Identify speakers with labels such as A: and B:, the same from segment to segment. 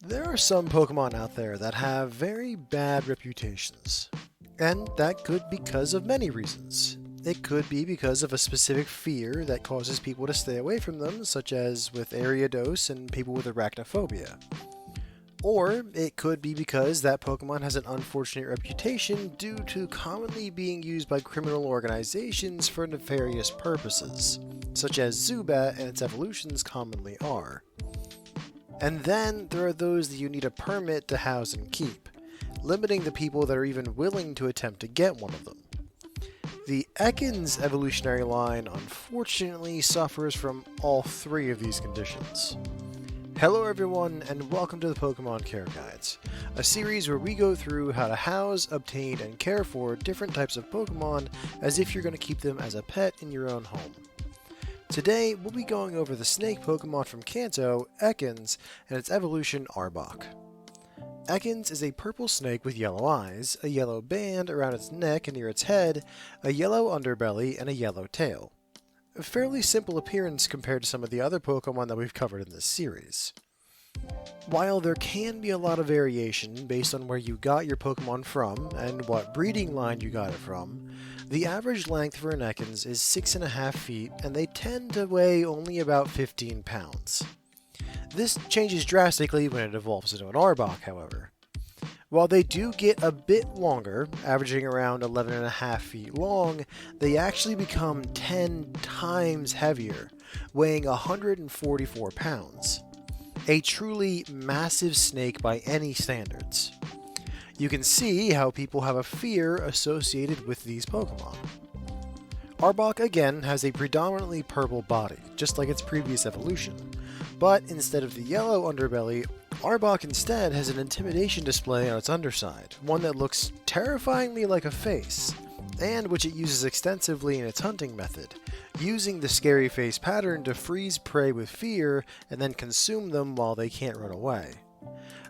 A: There are some Pokemon out there that have very bad reputations, and that could be because of many reasons. It could be because of a specific fear that causes people to stay away from them, such as with Ariados and people with arachnophobia. Or it could be because that Pokemon has an unfortunate reputation due to commonly being used by criminal organizations for nefarious purposes, such as Zubat and its evolutions commonly are. And then there are those that you need a permit to house and keep, limiting the people that are even willing to attempt to get one of them. The Ekans evolutionary line unfortunately suffers from all three of these conditions. Hello everyone, and welcome to the Pokemon Care Guides, a series where we go through how to house, obtain, and care for different types of Pokemon as if you're going to keep them as a pet in your own home. Today, we'll be going over the snake Pokemon from Kanto, Ekans, and its evolution Arbok. Ekans is a purple snake with yellow eyes, a yellow band around its neck and near its head, a yellow underbelly, and a yellow tail. A fairly simple appearance compared to some of the other Pokemon that we've covered in this series. While there can be a lot of variation based on where you got your Pokemon from and what breeding line you got it from, the average length for an Ekans is 6.5 feet and they tend to weigh only about 15 pounds. This changes drastically when it evolves into an Arbok, however. While they do get a bit longer, averaging around 11.5 feet long, they actually become 10 times heavier, weighing 144 pounds. A truly massive snake by any standards. You can see how people have a fear associated with these Pokemon. Arbok again has a predominantly purple body, just like its previous evolution, but instead of the yellow underbelly, Arbok instead has an intimidation display on its underside, one that looks terrifyingly like a face, and which it uses extensively in its hunting method, using the scary face pattern to freeze prey with fear and then consume them while they can't run away.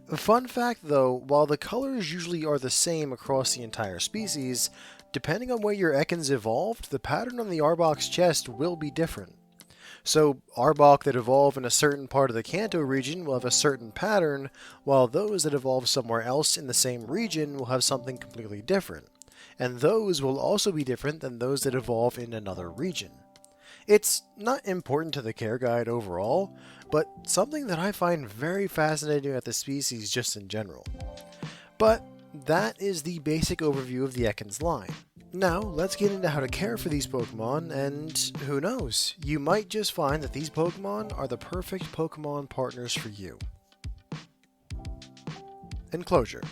A: A fun fact though, while the colors usually are the same across the entire species, depending on where your Ekans evolved, the pattern on the Arbok's chest will be different. So, Arbok that evolve in a certain part of the Kanto region will have a certain pattern, while those that evolve somewhere else in the same region will have something completely different. And those will also be different than those that evolve in another region. It's not important to the care guide overall, but something that I find very fascinating about the species just in general. But that is the basic overview of the Ekans line. Now, let's get into how to care for these Pokemon, and who knows, you might just find that these Pokemon are the perfect Pokemon partners for you. Enclosure.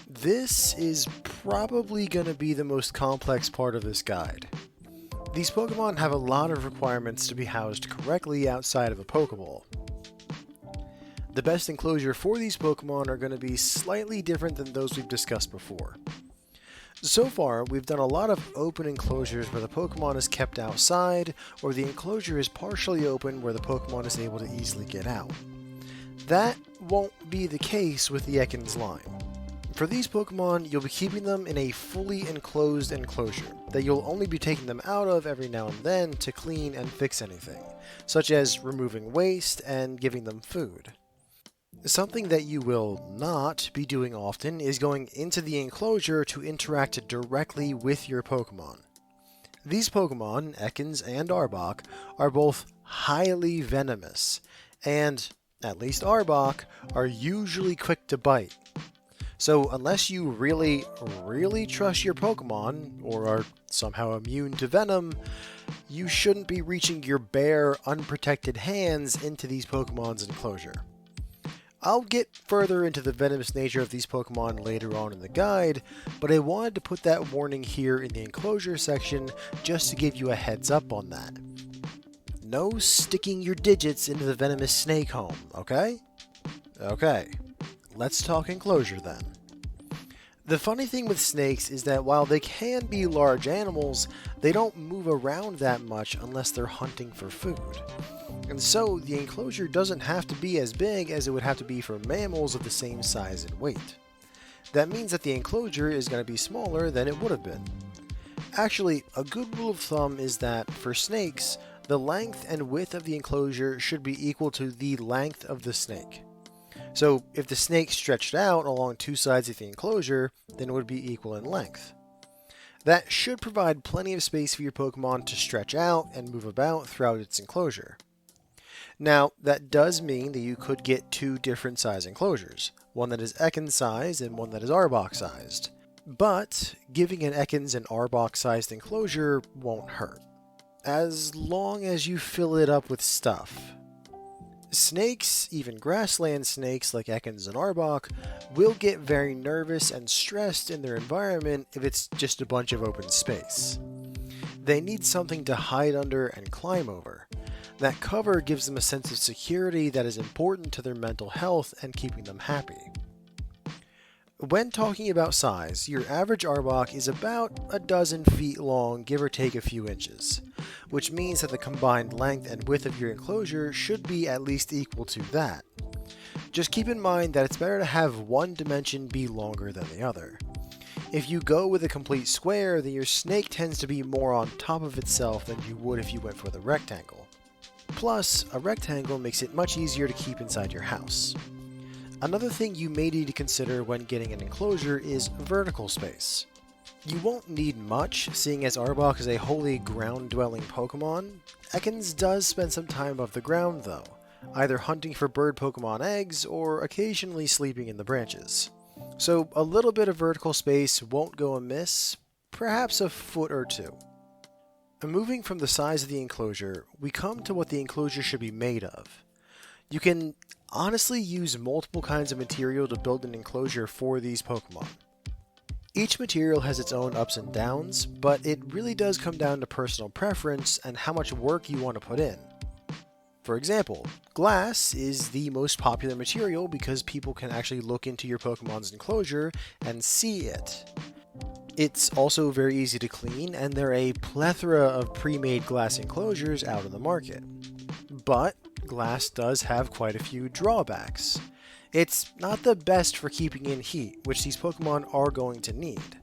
A: This is probably going to be the most complex part of this guide. These Pokemon have a lot of requirements to be housed correctly outside of a Pokeball. The best enclosure for these Pokemon are going to be slightly different than those we've discussed before. So far, we've done a lot of open enclosures where the Pokemon is kept outside, or the enclosure is partially open where the Pokemon is able to easily get out. That won't be the case with the Ekans line. For these Pokemon, you'll be keeping them in a fully enclosed enclosure that you'll only be taking them out of every now and then to clean and fix anything, such as removing waste and giving them food. Something that you will not be doing often is going into the enclosure to interact directly with your Pokemon. These Pokemon, Ekans and Arbok, are both highly venomous, and, at least Arbok, are usually quick to bite. So unless you really trust your Pokemon, or are somehow immune to venom, you shouldn't be reaching your bare, unprotected hands into these Pokemon's enclosure. I'll get further into the venomous nature of these Pokemon later on in the guide, but I wanted to put that warning here in the enclosure section just to give you a heads up on that. No sticking your digits into the venomous snake home, okay? Okay, let's talk enclosure then. The funny thing with snakes is that while they can be large animals, they don't move around that much unless they're hunting for food. And so, the enclosure doesn't have to be as big as it would have to be for mammals of the same size and weight. That means that the enclosure is going to be smaller than it would have been. Actually, a good rule of thumb is that, for snakes, The length and width of the enclosure should be equal to the length of the snake. So if the snake stretched out along two sides of the enclosure, then it would be equal in length. That should provide plenty of space for your Pokemon to stretch out and move about throughout its enclosure. Now, that does mean that you could get two different size enclosures, one that is Ekans sized and one that is Arbok sized. But giving an Ekans and Arbok sized enclosure won't hurt, as long as you fill it up with stuff. Snakes, even grassland snakes like Ekans and Arbok, will get very nervous and stressed in their environment if it's just a bunch of open space. They need something to hide under and climb over. That cover gives them a sense of security that is important to their mental health and keeping them happy. When talking about size, your average Arbok is about a dozen feet long, give or take a few inches, which means that the combined length and width of your enclosure should be at least equal to that. Just keep in mind that it's better to have one dimension be longer than the other. If you go with a complete square, then your snake tends to be more on top of itself than you would if you went for the rectangle. Plus, a rectangle makes it much easier to keep inside your house. Another thing you may need to consider when getting an enclosure is vertical space. You won't need much, seeing as Arbok is a wholly ground-dwelling Pokemon. Ekans does spend some time above the ground though, either hunting for bird Pokemon eggs or occasionally sleeping in the branches. So a little bit of vertical space won't go amiss, perhaps a foot or two. Moving from the size of the enclosure, we come to what the enclosure should be made of. You can honestly use multiple kinds of material to build an enclosure for these Pokemon. Each material has its own ups and downs, but it really does come down to personal preference and how much work you want to put in. For example, glass is the most popular material because people can actually look into your Pokemon's enclosure and see it. It's also very easy to clean, and there are a plethora of pre-made glass enclosures out in the market. But glass does have quite a few drawbacks. It's not the best for keeping in heat, which these Pokemon are going to need.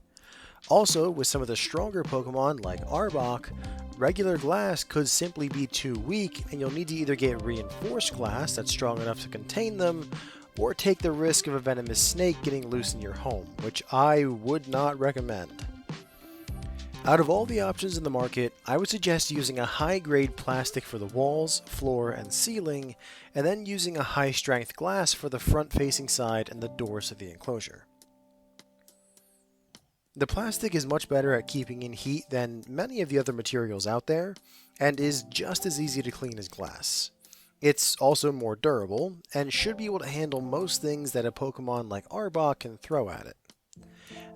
A: Also, with some of the stronger Pokemon like Arbok, regular glass could simply be too weak, and you'll need to either get reinforced glass that's strong enough to contain them, or take the risk of a venomous snake getting loose in your home, which I would not recommend. Out of all the options in the market, I would suggest using a high-grade plastic for the walls, floor, and ceiling, and then using a high-strength glass for the front-facing side and the doors of the enclosure. The plastic is much better at keeping in heat than many of the other materials out there, and is just as easy to clean as glass. It's also more durable, and should be able to handle most things that a Pokemon like Arbok can throw at it.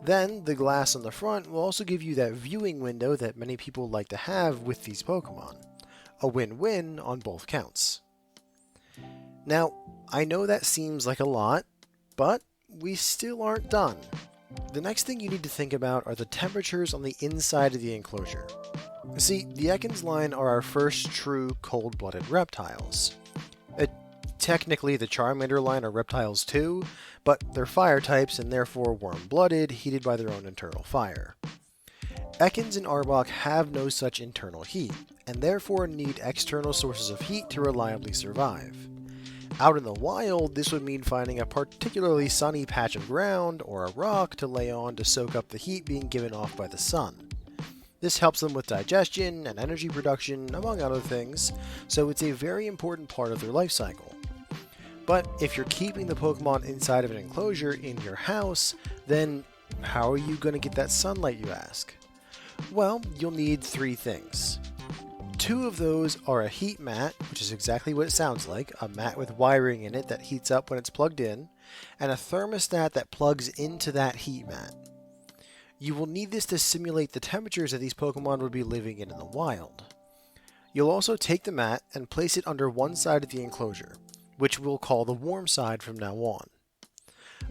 A: Then, the glass on the front will also give you that viewing window that many people like to have with these Pokemon. A win-win on both counts. Now, I know that seems like a lot, but we still aren't done. The next thing you need to think about are the temperatures on the inside of the enclosure. See, the Ekans line are our first true cold-blooded reptiles. Technically, the Charmander line are reptiles too, but they're fire types and therefore warm-blooded, heated by their own internal fire. Ekans and Arbok have no such internal heat, and therefore need external sources of heat to reliably survive. Out in the wild, this would mean finding a particularly sunny patch of ground or a rock to lay on to soak up the heat being given off by the sun. This helps them with digestion and energy production, among other things, so it's a very important part of their life cycle. But if you're keeping the Pokemon inside of an enclosure in your house, then how are you going to get that sunlight, you ask? Well, you'll need three things. Two of those are a heat mat, which is exactly what it sounds like, a mat with wiring in it that heats up when it's plugged in, and a thermostat that plugs into that heat mat. You will need this to simulate the temperatures that these Pokemon would be living in the wild. You'll also take the mat and place it under one side of the enclosure, which we'll call the warm side from now on.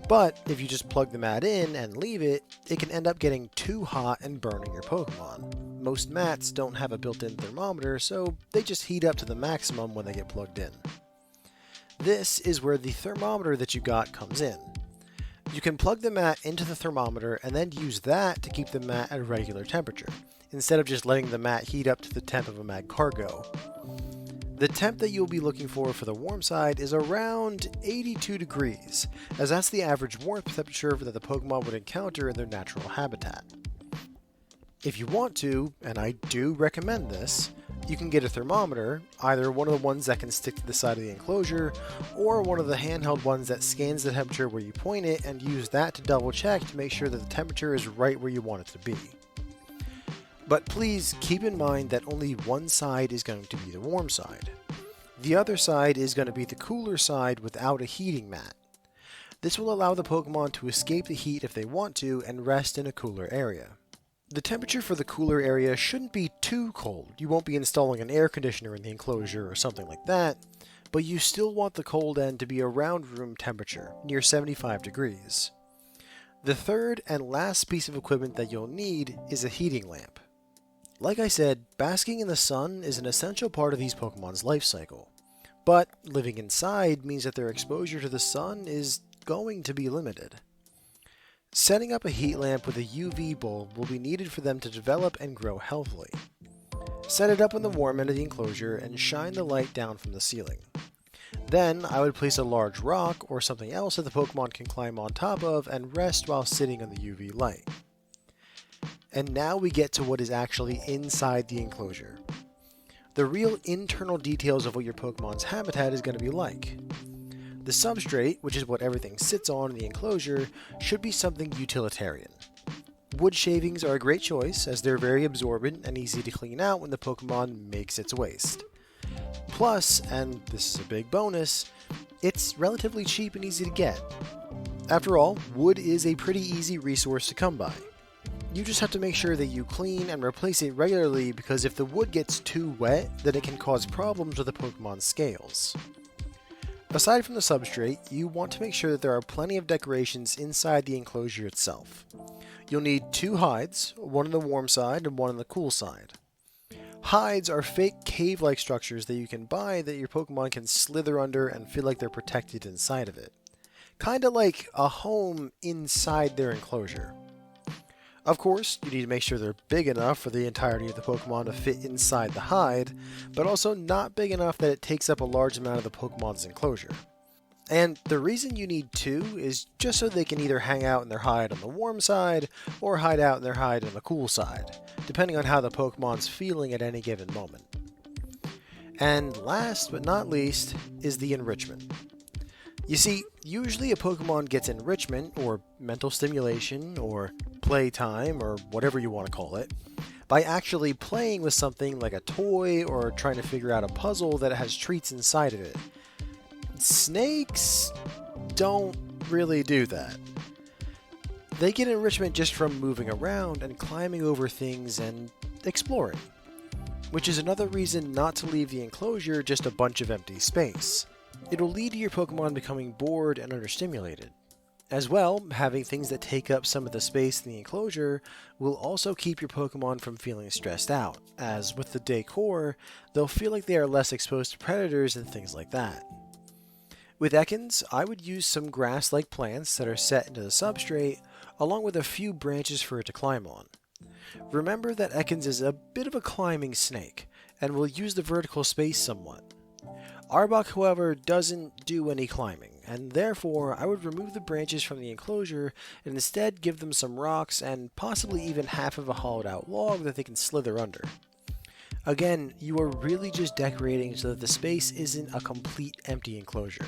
A: But if you just plug the mat in and leave it, it can end up getting too hot and burning your Pokemon. Most mats don't have a built-in thermometer, so they just heat up to the maximum when they get plugged in. This is where the thermometer that you got comes in. You can plug the mat into the thermometer and then use that to keep the mat at a regular temperature, instead of just letting the mat heat up to the temp of a Magcargo. The temp that you'll be looking for the warm side is around 82 degrees, as that's the average warmth temperature that the Pokemon would encounter in their natural habitat. If you want to, and I do recommend this, you can get a thermometer, either one of the ones that can stick to the side of the enclosure, or one of the handheld ones that scans the temperature where you point it and use that to double check to make sure that the temperature is right where you want it to be. But please keep in mind that only one side is going to be the warm side. The other side is going to be the cooler side without a heating mat. This will allow the Pokemon to escape the heat if they want to and rest in a cooler area. The temperature for the cooler area shouldn't be too cold. You won't be installing an air conditioner in the enclosure or something like that, but you still want the cold end to be around room temperature, near 75 degrees. The third and last piece of equipment that you'll need is a heating lamp. Like I said, basking in the sun is an essential part of these Pokemon's life cycle, but living inside means that their exposure to the sun is going to be limited. Setting up a heat lamp with a UV bulb will be needed for them to develop and grow healthily. Set it up on the warm end of the enclosure and shine the light down from the ceiling. Then I would place a large rock or something else that the Pokemon can climb on top of and rest while sitting on the UV light. And now we get to what is actually inside the enclosure. The real internal details of what your Pokemon's habitat is going to be like. The substrate, which is what everything sits on in the enclosure, should be something utilitarian. Wood shavings are a great choice, as they're very absorbent and easy to clean out when the Pokemon makes its waste. Plus, and this is a big bonus, it's relatively cheap and easy to get. After all, wood is a pretty easy resource to come by. You just have to make sure that you clean and replace it regularly, because if the wood gets too wet, then it can cause problems with the Pokemon's scales. Aside from the substrate, you want to make sure that there are plenty of decorations inside the enclosure itself. You'll need 2 hides, one on the warm side and one on the cool side. Hides are fake cave-like structures that you can buy that your Pokemon can slither under and feel like they're protected inside of it. Kinda like a home inside their enclosure. Of course, you need to make sure they're big enough for the entirety of the Pokemon to fit inside the hide, but also not big enough that it takes up a large amount of the Pokemon's enclosure. And the reason you need 2 is just so they can either hang out in their hide on the warm side, or hide out in their hide on the cool side, depending on how the Pokemon's feeling at any given moment. And last but not least is the enrichment. You see, usually a Pokemon gets enrichment, or mental stimulation, or playtime, or whatever you want to call it, by actually playing with something like a toy or trying to figure out a puzzle that has treats inside of it. Snakes don't really do that. They get enrichment just from moving around and climbing over things and exploring, which is another reason not to leave the enclosure just a bunch of empty space. It'll lead to your Pokemon becoming bored and understimulated. As well, having things that take up some of the space in the enclosure will also keep your Pokemon from feeling stressed out, as with the decor, they'll feel like they are less exposed to predators and things like that. With Ekans, I would use some grass-like plants that are set into the substrate, along with a few branches for it to climb on. Remember that Ekans is a bit of a climbing snake, and will use the vertical space somewhat. Arbok, however, doesn't do any climbing, and therefore I would remove the branches from the enclosure and instead give them some rocks and possibly even half of a hollowed out log that they can slither under. Again, you are really just decorating so that the space isn't a complete empty enclosure.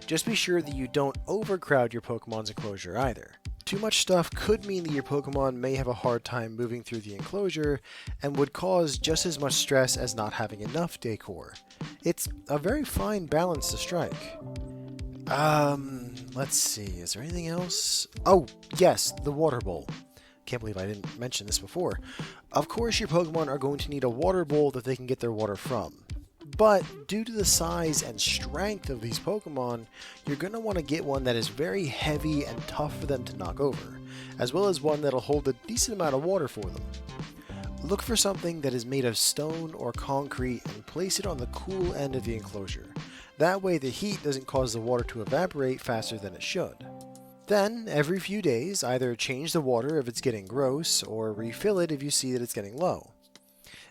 A: Just be sure that you don't overcrowd your Pokemon's enclosure either. Too much stuff could mean that your Pokemon may have a hard time moving through the enclosure and would cause just as much stress as not having enough decor. It's a very fine balance to strike. Let's see, is there anything else? Oh, yes, the water bowl. Can't believe I didn't mention this before. Of course, your Pokemon are going to need a water bowl that they can get their water from. But due to the size and strength of these Pokemon, you're going to want to get one that is very heavy and tough for them to knock over, as well as one that'll hold a decent amount of water for them. Look for something that is made of stone or concrete and place it on the cool end of the enclosure. That way the heat doesn't cause the water to evaporate faster than it should. Then, every few days, either change the water if it's getting gross, or refill it if you see that it's getting low.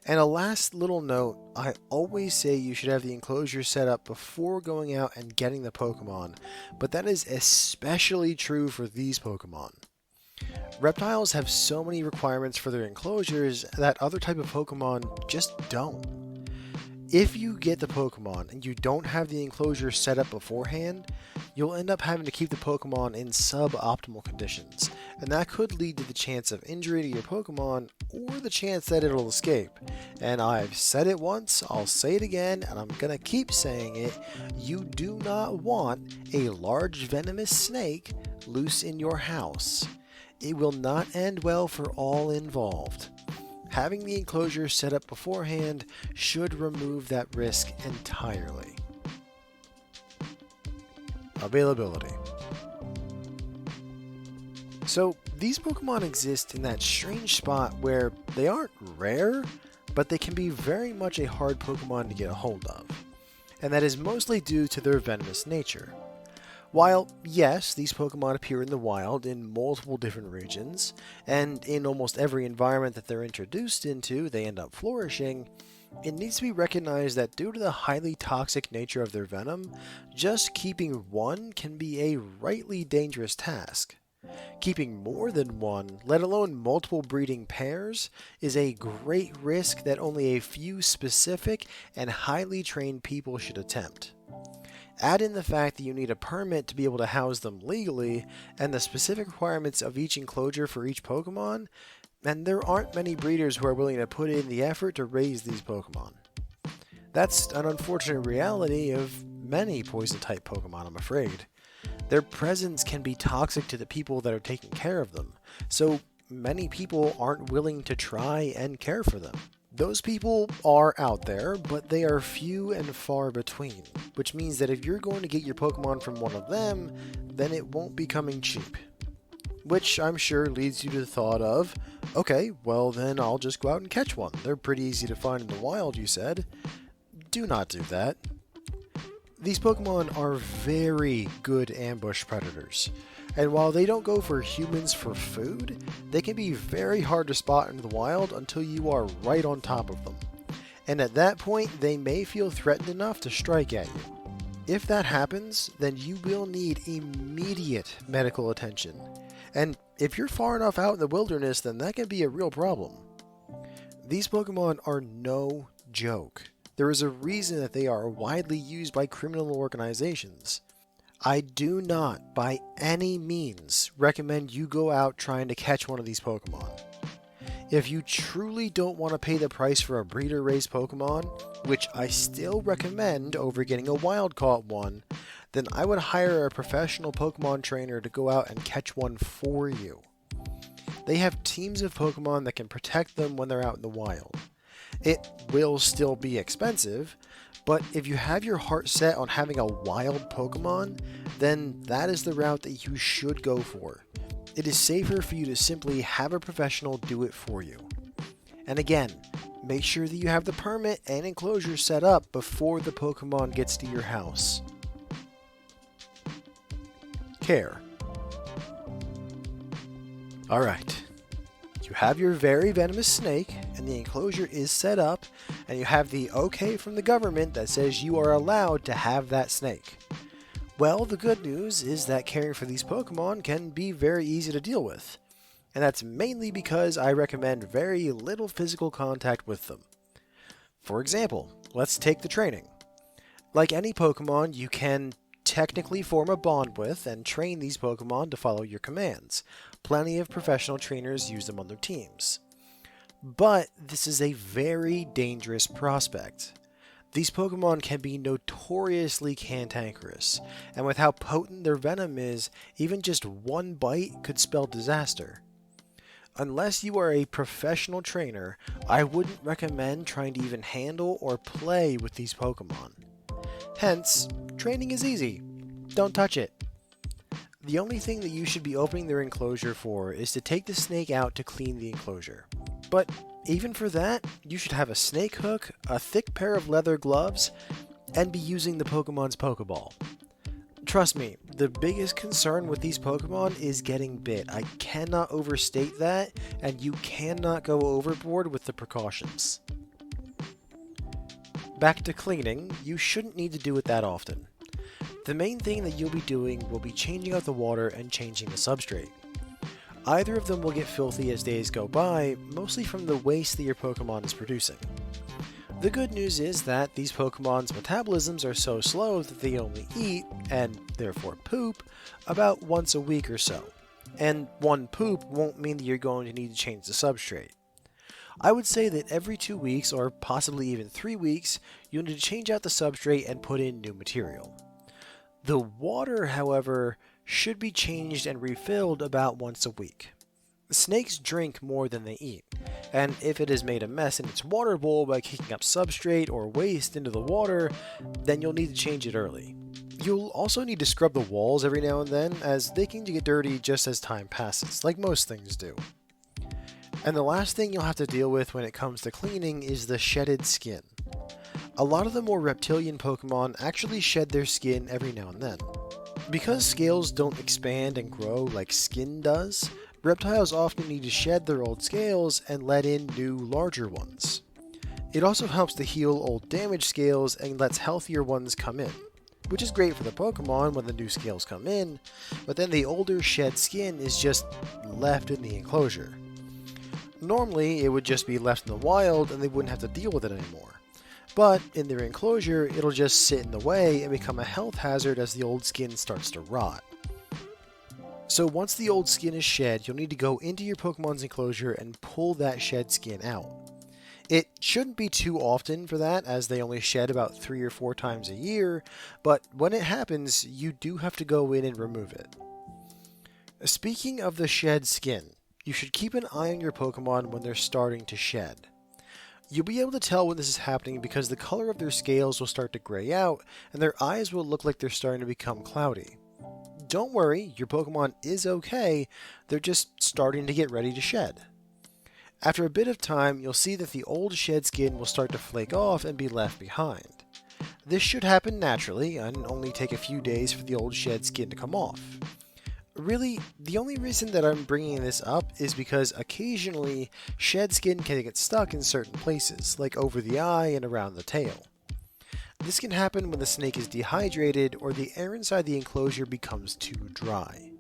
A: And a last little note, I always say you should have the enclosure set up before going out and getting the Pokemon, but that is especially true for these Pokemon. Reptiles have so many requirements for their enclosures that other type of Pokemon just don't. If you get the Pokemon and you don't have the enclosure set up beforehand, you'll end up having to keep the Pokemon in suboptimal conditions, and that could lead to the chance of injury to your Pokemon or the chance that it'll escape. And I've said it once, I'll say it again, and I'm gonna keep saying it, you do not want a large venomous snake loose in your house. It will not end well for all involved. Having the enclosure set up beforehand should remove that risk entirely. Availability. So these Pokemon exist in that strange spot where they aren't rare, but they can be very much a hard Pokemon to get a hold of. And that is mostly due to their venomous nature. While, yes, these Pokemon appear in the wild in multiple different regions, and in almost every environment that they're introduced into, they end up flourishing, it needs to be recognized that due to the highly toxic nature of their venom, just keeping one can be a rightly dangerous task. Keeping more than one, let alone multiple breeding pairs, is a great risk that only a few specific and highly trained people should attempt. Add in the fact that you need a permit to be able to house them legally, and the specific requirements of each enclosure for each Pokemon, and there aren't many breeders who are willing to put in the effort to raise these Pokemon. That's an unfortunate reality of many poison-type Pokemon, I'm afraid. Their presence can be toxic to the people that are taking care of them, so many people aren't willing to try and care for them. Those people are out there, but they are few and far between, which means that if you're going to get your Pokemon from one of them, then it won't be coming cheap. Which I'm sure leads you to the thought of, okay, well then I'll just go out and catch one. They're pretty easy to find in the wild, you said. Do not do that. These Pokemon are very good ambush predators, and while they don't go for humans for food, they can be very hard to spot in the wild until you are right on top of them. And at that point, they may feel threatened enough to strike at you. If that happens, then you will need immediate medical attention. And if you're far enough out in the wilderness, then that can be a real problem. These Pokemon are no joke. There is a reason that they are widely used by criminal organizations. I do not, by any means, recommend you go out trying to catch one of these Pokemon. If you truly don't want to pay the price for a breeder-raised Pokemon, which I still recommend over getting a wild-caught one, then I would hire a professional Pokemon trainer to go out and catch one for you. They have teams of Pokemon that can protect them when they're out in the wild. It will still be expensive, but if you have your heart set on having a wild Pokemon, then that is the route that you should go for. It is safer for you to simply have a professional do it for you. And again, make sure that you have the permit and enclosure set up before the Pokemon gets to your house. Care. Alright. You have your very venomous snake, and the enclosure is set up, and you have the okay from the government that says you are allowed to have that snake. Well, the good news is that caring for these Pokemon can be very easy to deal with, and that's mainly because I recommend very little physical contact with them. For example, let's take the training. Like any Pokemon, you can technically form a bond with and train these Pokemon to follow your commands. Plenty of professional trainers use them on their teams. But this is a very dangerous prospect. These Pokemon can be notoriously cantankerous, and with how potent their venom is, even just one bite could spell disaster. Unless you are a professional trainer, I wouldn't recommend trying to even handle or play with these Pokemon. Hence, training is easy. Don't touch it. The only thing that you should be opening their enclosure for is to take the snake out to clean the enclosure. But even for that, you should have a snake hook, a thick pair of leather gloves, and be using the Pokemon's Pokeball. Trust me, the biggest concern with these Pokemon is getting bit. I cannot overstate that, and you cannot go overboard with the precautions. Back to cleaning, you shouldn't need to do it that often. The main thing that you'll be doing will be changing out the water and changing the substrate. Either of them will get filthy as days go by, mostly from the waste that your Pokemon is producing. The good news is that these Pokemon's metabolisms are so slow that they only eat, and therefore poop, about once a week or so. And one poop won't mean that you're going to need to change the substrate. I would say that every 2 weeks, or possibly even 3 weeks, you'll need to change out the substrate and put in new material. The water, however, should be changed and refilled about once a week. Snakes drink more than they eat, and if it has made a mess in its water bowl by kicking up substrate or waste into the water, then you'll need to change it early. You'll also need to scrub the walls every now and then, as they can get dirty just as time passes, like most things do. And the last thing you'll have to deal with when it comes to cleaning is the shedded skin. A lot of the more reptilian Pokemon actually shed their skin every now and then. Because scales don't expand and grow like skin does, reptiles often need to shed their old scales and let in new, larger ones. It also helps to heal old damaged scales and lets healthier ones come in, which is great for the Pokemon when the new scales come in, but then the older shed skin is just left in the enclosure. Normally, it would just be left in the wild and they wouldn't have to deal with it anymore. But in their enclosure, it'll just sit in the way and become a health hazard as the old skin starts to rot. So once the old skin is shed, you'll need to go into your Pokemon's enclosure and pull that shed skin out. It shouldn't be too often for that, as they only shed about 3 or 4 times a year, but when it happens, you do have to go in and remove it. Speaking of the shed skin, you should keep an eye on your Pokemon when they're starting to shed. You'll be able to tell when this is happening because the color of their scales will start to gray out and their eyes will look like they're starting to become cloudy. Don't worry, your Pokemon is okay, they're just starting to get ready to shed. After a bit of time, you'll see that the old shed skin will start to flake off and be left behind. This should happen naturally and only take a few days for the old shed skin to come off. Really, the only reason that I'm bringing this up is because occasionally shed skin can get stuck in certain places, like over the eye and around the tail. This can happen when the snake is dehydrated or the air inside the enclosure becomes too dry.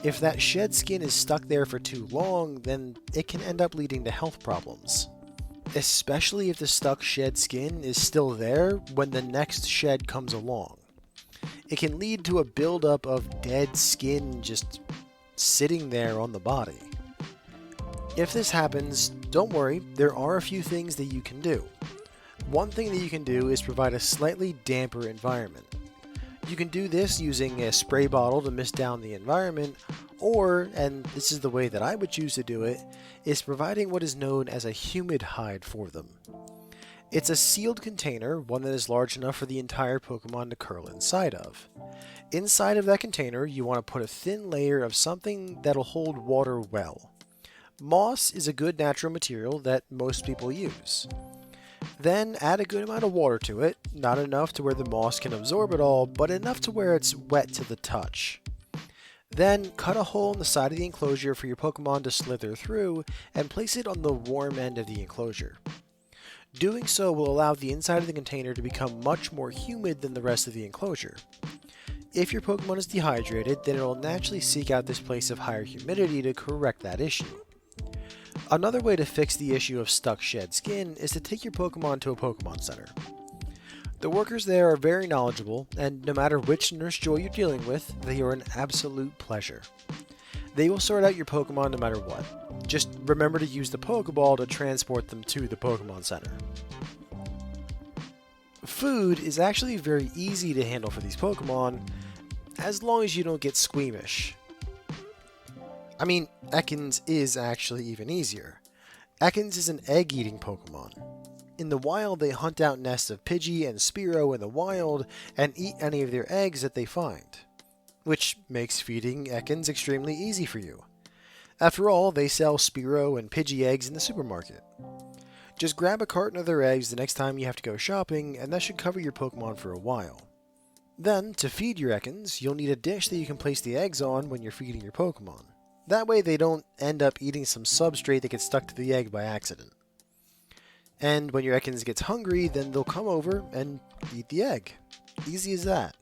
A: If that shed skin is stuck there for too long, then it can end up leading to health problems. Especially if the stuck shed skin is still there when the next shed comes along. It can lead to a buildup of dead skin just sitting there on the body. If this happens, don't worry, there are a few things that you can do. One thing that you can do is provide a slightly damper environment. You can do this using a spray bottle to mist down the environment, or, and this is the way that I would choose to do it, is providing what is known as a humid hide for them. It's a sealed container, one that is large enough for the entire Pokemon to curl inside of. Inside of that container, you want to put a thin layer of something that'll hold water well. Moss is a good natural material that most people use. Then add a good amount of water to it, not enough to where the moss can absorb it all, but enough to where it's wet to the touch. Then cut a hole in the side of the enclosure for your Pokemon to slither through and place it on the warm end of the enclosure. Doing so will allow the inside of the container to become much more humid than the rest of the enclosure. If your Pokemon is dehydrated, then it will naturally seek out this place of higher humidity to correct that issue. Another way to fix the issue of stuck shed skin is to take your Pokemon to a Pokemon Center. The workers there are very knowledgeable, and no matter which Nurse Joy you're dealing with, they are an absolute pleasure. They will sort out your Pokemon no matter what. Just remember to use the Pokeball to transport them to the Pokemon Center. Food is actually very easy to handle for these Pokemon, as long as you don't get squeamish. I mean, Ekans is actually even easier. Ekans is an egg-eating Pokemon. In the wild, they hunt out nests of Pidgey and Spearow in the wild and eat any of their eggs that they find, which makes feeding Ekans extremely easy for you. After all, they sell Spearow and Pidgey eggs in the supermarket. Just grab a carton of their eggs the next time you have to go shopping, and that should cover your Pokemon for a while. Then, to feed your Ekans, you'll need a dish that you can place the eggs on when you're feeding your Pokemon. That way they don't end up eating some substrate that gets stuck to the egg by accident. And when your Ekans gets hungry, then they'll come over and eat the egg. Easy as that.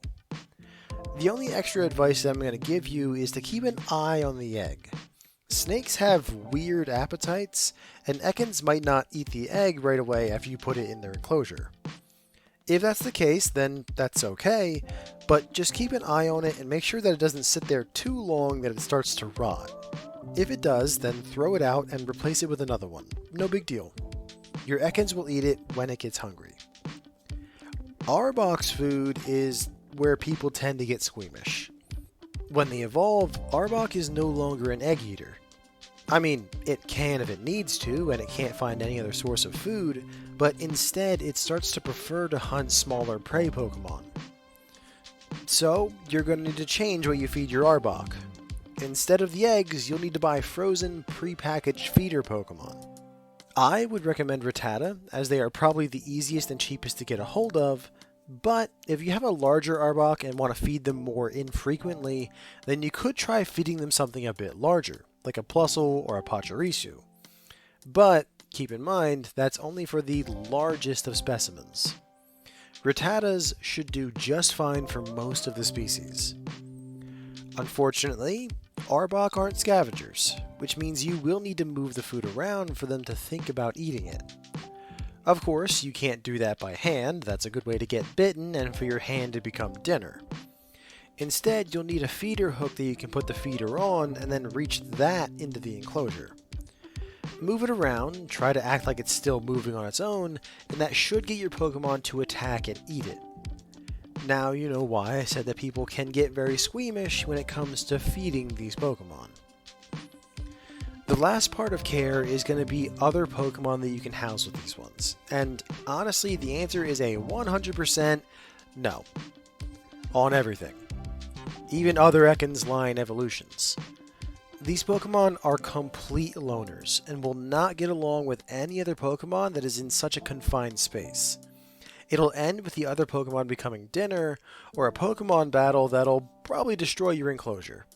A: The only extra advice that I'm going to give you is to keep an eye on the egg. Snakes have weird appetites, and Ekans might not eat the egg right away after you put it in their enclosure. If that's the case, then that's okay, but just keep an eye on it and make sure that it doesn't sit there too long that it starts to rot. If it does, then throw it out and replace it with another one. No big deal. Your Ekans will eat it when it gets hungry. Our box food is where people tend to get squeamish. When they evolve, Arbok is no longer an egg eater. I mean, it can if it needs to, and it can't find any other source of food, but instead it starts to prefer to hunt smaller prey Pokemon. So, you're going to need to change what you feed your Arbok. Instead of the eggs, you'll need to buy frozen, pre-packaged feeder Pokemon. I would recommend Rattata, as they are probably the easiest and cheapest to get a hold of, but if you have a larger Arbok and want to feed them more infrequently, then you could try feeding them something a bit larger, like a Plusle or a Pachirisu. But keep in mind, that's only for the largest of specimens. Rattatas should do just fine for most of the species. Unfortunately, Arbok aren't scavengers, which means you will need to move the food around for them to think about eating it. Of course, you can't do that by hand. That's a good way to get bitten and for your hand to become dinner. Instead, you'll need a feeder hook that you can put the feeder on and then reach that into the enclosure. Move it around, try to act like it's still moving on its own, and that should get your Pokemon to attack and eat it. Now you know why I said that people can get very squeamish when it comes to feeding these Pokemon. The last part of care is going to be other Pokemon that you can house with these ones. And honestly, the answer is a 100% no. On everything. Even other Ekans line evolutions. These Pokemon are complete loners and will not get along with any other Pokemon that is in such a confined space. It'll end with the other Pokemon becoming dinner, or a Pokemon battle that'll probably destroy your enclosure.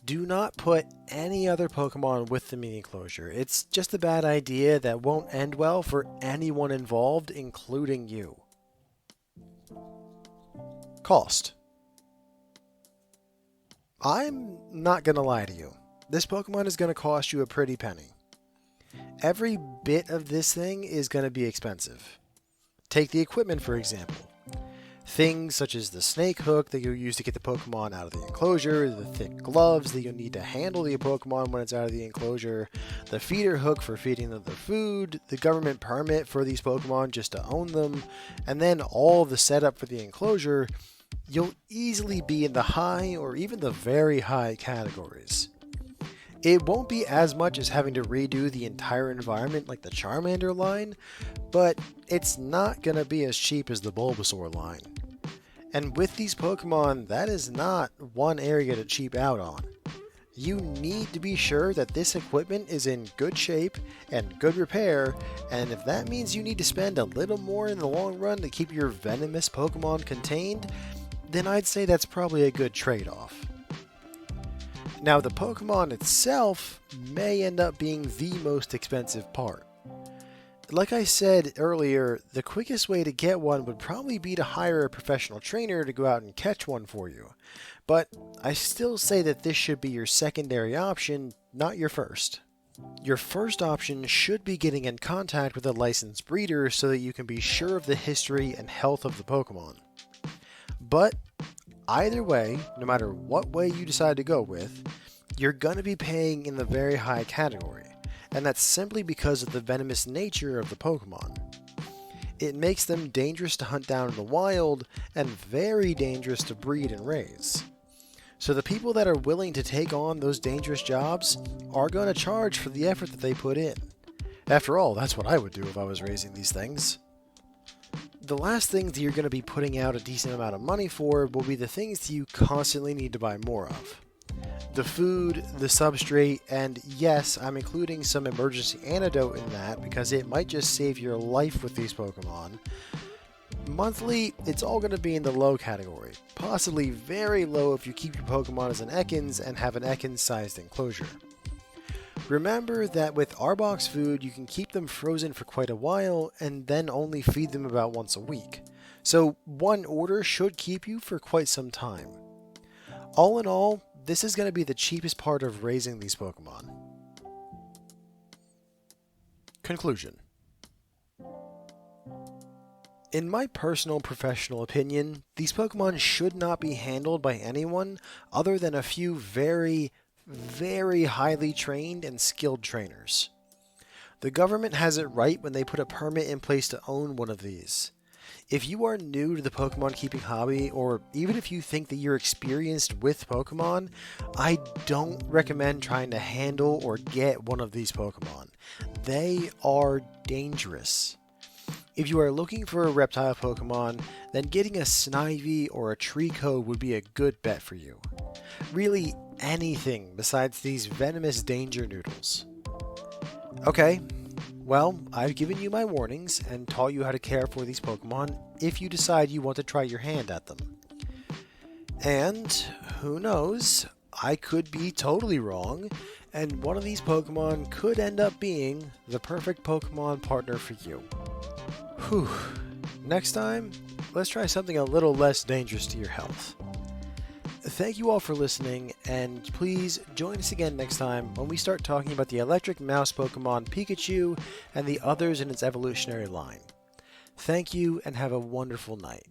A: Do not put any other Pokemon with them in the enclosure. It's just a bad idea that won't end well for anyone involved, including you. Cost. I'm not gonna lie to you. This Pokemon is gonna cost you a pretty penny. Every bit of this thing is gonna be expensive. Take the equipment, for example. Things such as the snake hook that you'll use to get the Pokemon out of the enclosure, the thick gloves that you'll need to handle the Pokemon when it's out of the enclosure, the feeder hook for feeding them the food, the government permit for these Pokemon just to own them, and then all the setup for the enclosure, you'll easily be in the high or even the very high categories. It won't be as much as having to redo the entire environment like the Charmander line, but it's not going to be as cheap as the Bulbasaur line. And with these Pokemon, that is not one area to cheap out on. You need to be sure that this equipment is in good shape and good repair, and if that means you need to spend a little more in the long run to keep your venomous Pokemon contained, then I'd say that's probably a good trade-off. Now, the Pokemon itself may end up being the most expensive part. Like I said earlier, the quickest way to get one would probably be to hire a professional trainer to go out and catch one for you. But I still say that this should be your secondary option, not your first. Your first option should be getting in contact with a licensed breeder so that you can be sure of the history and health of the Pokemon. But either way, no matter what way you decide to go with, you're going to be paying in the very high category, and that's simply because of the venomous nature of the Pokemon. It makes them dangerous to hunt down in the wild, and very dangerous to breed and raise. So the people that are willing to take on those dangerous jobs are going to charge for the effort that they put in. After all, that's what I would do if I was raising these things. The last things that you're going to be putting out a decent amount of money for will be the things that you constantly need to buy more of. The food, the substrate, and yes, I'm including some emergency antidote in that because it might just save your life with these Pokemon. Monthly, it's all going to be in the low category, possibly very low if you keep your Pokemon as an Ekans and have an Ekans-sized enclosure. Remember that with Arbox food, you can keep them frozen for quite a while and then only feed them about once a week. So one order should keep you for quite some time. All in all, this is going to be the cheapest part of raising these Pokemon. Conclusion. In my personal professional opinion, these Pokemon should not be handled by anyone other than a few very highly trained and skilled trainers. The government has it right when they put a permit in place to own one of these. If you are new to the Pokemon keeping hobby, or even if you think that you're experienced with Pokemon, I don't recommend trying to handle or get one of these Pokemon. They are dangerous. If you are looking for a reptile Pokemon, then getting a Snivy or a Treecko would be a good bet for you. Really anything besides these venomous danger noodles. Okay, well, I've given you my warnings and taught you how to care for these Pokemon if you decide you want to try your hand at them. And, who knows, I could be totally wrong, and one of these Pokemon could end up being the perfect Pokemon partner for you. Whew. Next time, let's try something a little less dangerous to your health. Thank you all for listening, and please join us again next time when we start talking about the electric mouse Pokemon Pikachu and the others in its evolutionary line. Thank you, and have a wonderful night.